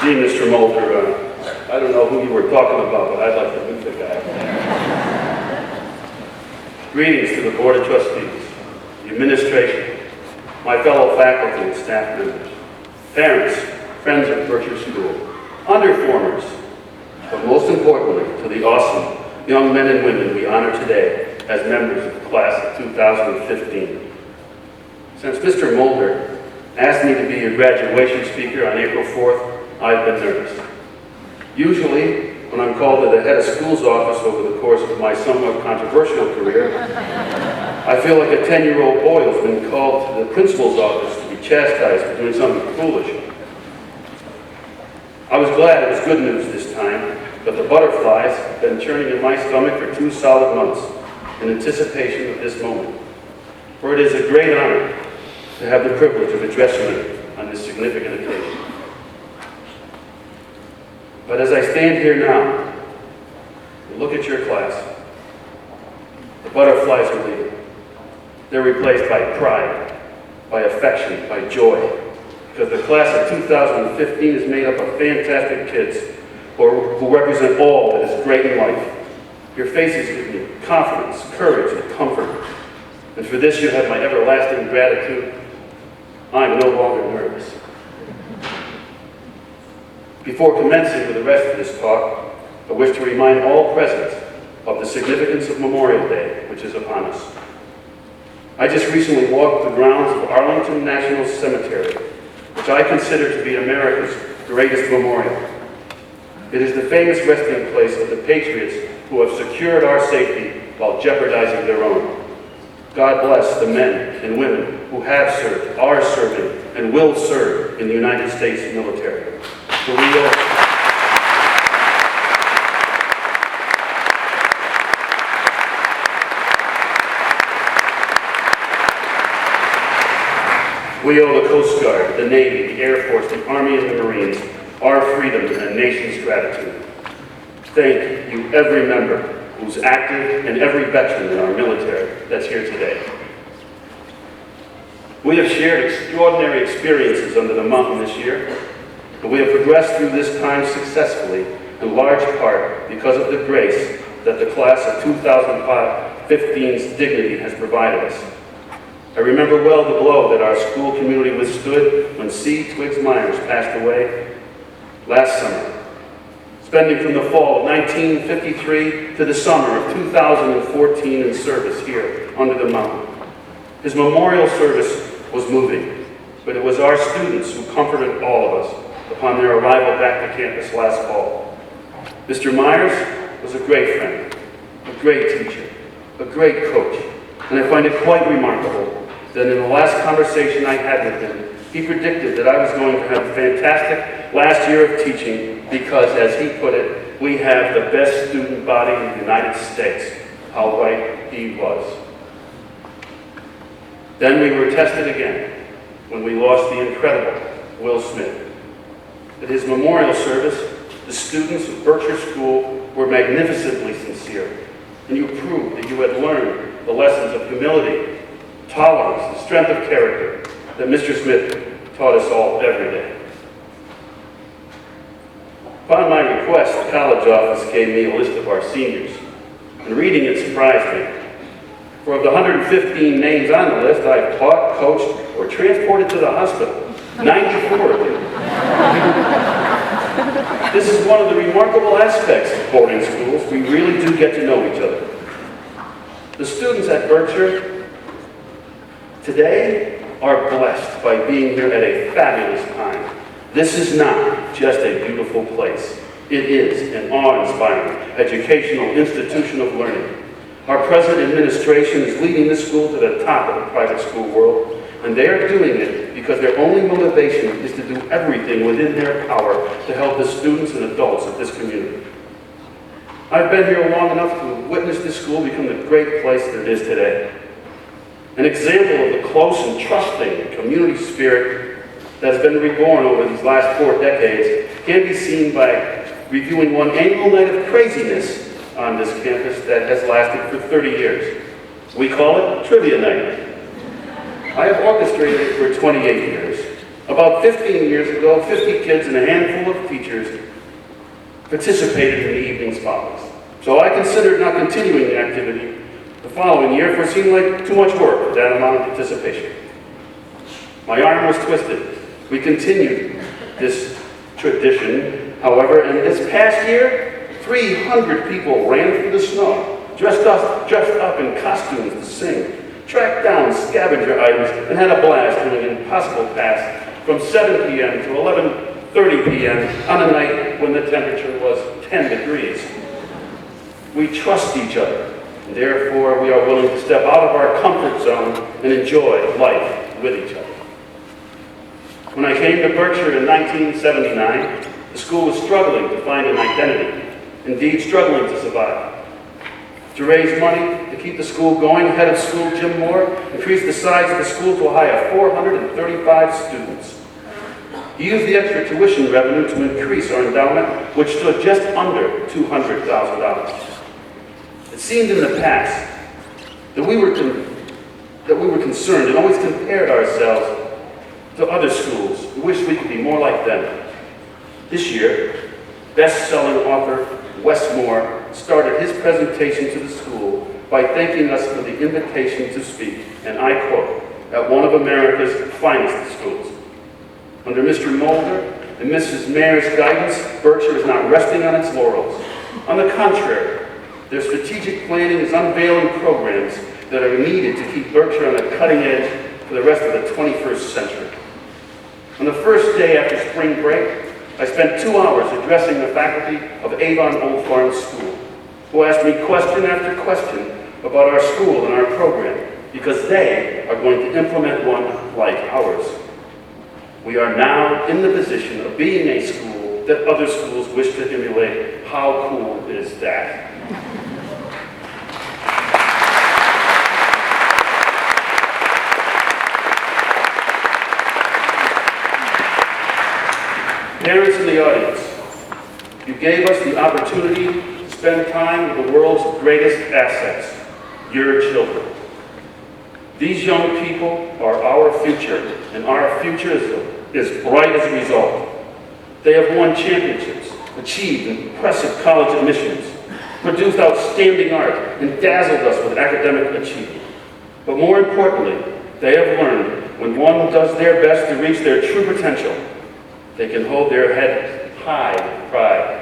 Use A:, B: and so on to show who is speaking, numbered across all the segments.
A: Gee, Mr. Mulder, I don't know who you were talking about, but I'd like to meet the guy. Greetings to the Board of Trustees, the administration, my fellow faculty and staff members, parents, friends of Berkshire School, underformers, but most importantly, to the awesome young men and women we honor today as members of the class of 2015. Since Mr. Mulder asked me to be your graduation speaker on April 4th, I've been nervous. Usually, when I'm called to the head of school's office over the course of my somewhat controversial career, I feel like a 10-year-old boy who's been called to the principal's office to be chastised for doing something foolish. I was glad it was good news this time, but the butterflies have been churning in my stomach for 2 solid months in anticipation of this moment. For it is a great honor to have the privilege of addressing you on this significant occasion. But as I stand here now and look at your class, the butterflies are leaving. They're replaced by pride, by affection, by joy, because the class of 2015 is made up of fantastic kids who represent all that is great in life. Your faces give me confidence, courage, and comfort. And for this you have my everlasting gratitude. I'm no longer nervous. Before commencing with the rest of this talk, I wish to remind all present of the significance of Memorial Day, which is upon us. I just recently walked the grounds of Arlington National Cemetery, which I consider to be America's greatest memorial. It is the famous resting place of the patriots who have secured our safety while jeopardizing their own. God bless the men and women who have served, are serving, and will serve in the United States military. We owe the Coast Guard, the Navy, the Air Force, the Army, and the Marines our freedom and the nation's gratitude. Thank you, every member who's active and every veteran in our military that's here today. We have shared extraordinary experiences under the mountain this year, and we have progressed through this time successfully, in large part because of the grace that the class of 2015's dignity has provided us. I remember well the blow that our school community withstood when C. Twiggs Myers passed away last summer, spending from the fall of 1953 to the summer of 2014 in service here under the mountain. His memorial service was moving, but it was our students who comforted all of us upon their arrival back to campus last fall. Mr. Myers was a great friend, a great teacher, a great coach, and I find it quite remarkable that in the last conversation I had with him, he predicted that I was going to have a fantastic last year of teaching because, as he put it, we have the best student body in the United States. How right he was. Then we were tested again when we lost the incredible Will Smith. At his memorial service, the students of Berkshire School were magnificently sincere, and you proved that you had learned the lessons of humility, tolerance, and strength of character that Mr. Smith taught us all every day. Upon my request, the college office gave me a list of our seniors, and reading it surprised me. For of the 115 names on the list, I've taught, coached, or transported to the hospital. 94 of them. This is one of the remarkable aspects of boarding schools. We really do get to know each other. The students at Berkshire today are blessed by being here at a fabulous time. This is not just a beautiful place. It is an awe-inspiring educational institution of learning. Our present administration is leading this school to the top of the private school world, and they are doing it because their only motivation is to do everything within their power to help the students and adults of this community. I've been here long enough to witness this school become the great place that it is today. An example of the close and trusting community spirit that has been reborn over these last 4 decades can be seen by reviewing one annual night of craziness on this campus that has lasted for 30 years. We call it Trivia Night. I have orchestrated it for 28 years. About 15 years ago, 50 kids and a handful of teachers participated in the evening spotlights. So I considered not continuing the activity the following year, for it seemed like too much work for that amount of participation. My arm was twisted. We continued this tradition, however, and this past year, 300 people ran through the snow, dressed up in costumes to sing, tracked down scavenger items, and had a blast doing an impossible task from 7 p.m. to 11:30 p.m. on a night when the temperature was 10 degrees. We trust each other, and therefore we are willing to step out of our comfort zone and enjoy life with each other. When I came to Berkshire in 1979, the school was struggling to find an identity, indeed struggling to survive. To raise money to keep the school going, head of school Jim Moore increased the size of the school to a high of 435 students. He used the extra tuition revenue to increase our endowment, which stood just under $200,000. It seemed in the past that we were concerned and always compared ourselves to other schools. We wished we could be more like them. This year, best-selling author Wes Moore started his presentation to the school by thanking us for the invitation to speak, and I quote, at one of America's finest schools. Under Mr. Mulder and Mrs. Mayer's guidance, Berkshire is not resting on its laurels. On the contrary, their strategic planning is unveiling programs that are needed to keep Berkshire on the cutting edge for the rest of the 21st century. On the first day after spring break, I spent 2 hours addressing the faculty of Avon Old Farm School, who asked me question after question about our school and our program, because they are going to implement one like ours. We are now in the position of being a school that other schools wish to emulate. How cool is that? Parents in the audience, you gave us the opportunity to spend time with the world's greatest assets, your children. These young people are our future, and our future is bright as a result. They have won championships, achieved impressive college admissions, produced outstanding art, and dazzled us with academic achievement. But more importantly, they have learned when one does their best to reach their true potential, they can hold their head high with pride.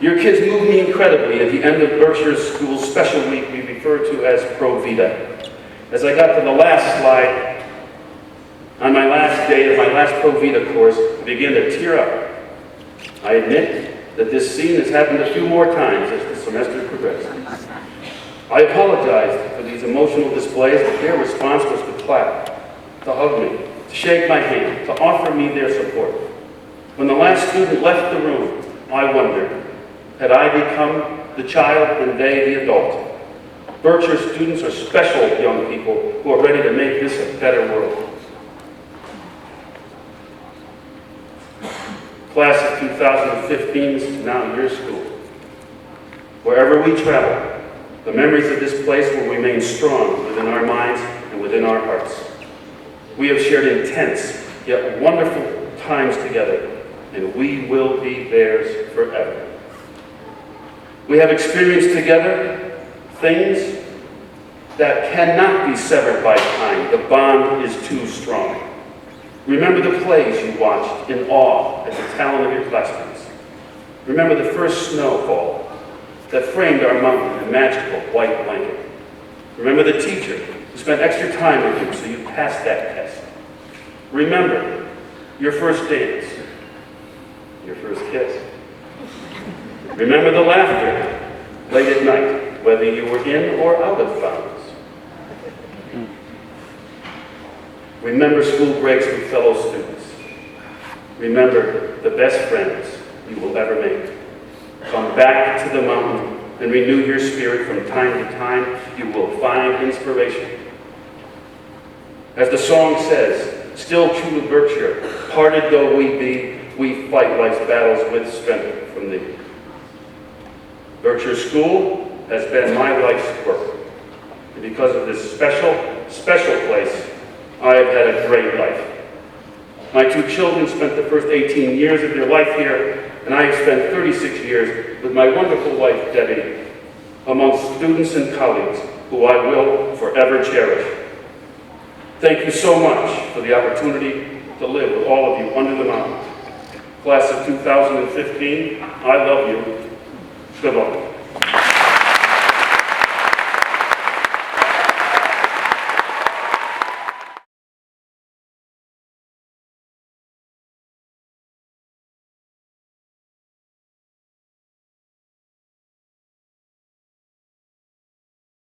A: Your kids moved me incredibly at the end of Berkshire School's special week we refer to as Pro Vita. As I got to the last slide, on my last day of my last Pro Vita course, I began to tear up. I admit that this scene has happened a few more times as the semester progressed. I apologized for these emotional displays, but their response was to clap, to hug me, to shake my hand, to offer me their support. When the last student left the room, I wondered, had I become the child and they the adult? Berkshire students are special young people who are ready to make this a better world. Class of 2015 is now your school. Wherever we travel, the memories of this place will remain strong within our minds and within our hearts. We have shared intense yet wonderful times together, and we will be theirs forever. We have experienced together things that cannot be severed by time. The bond is too strong. Remember the plays you watched in awe at the talent of your classmates. Remember the first snowfall that framed our mountain in magical white blanket. Remember the teacher who spent extra time with you so you passed that test. Remember your first dance, your first kiss. Remember the laughter late at night, whether you were in or out of bounds. Remember school breaks with fellow students. Remember the best friends you will ever make. Come back to the mountain and renew your spirit from time to time. You will find inspiration. As the song says, still true to Berkshire, parted though we be, we fight life's battles with strength from thee. Berkshire School has been my life's work. And because of this special place, I have had a great life. My two children spent the first 18 years of their life here, and I have spent 36 years with my wonderful wife, Debbie, amongst students and colleagues who I will forever cherish. Thank you so much for the opportunity to live with all of you under the mountain. Class of 2015, I love you. Good luck.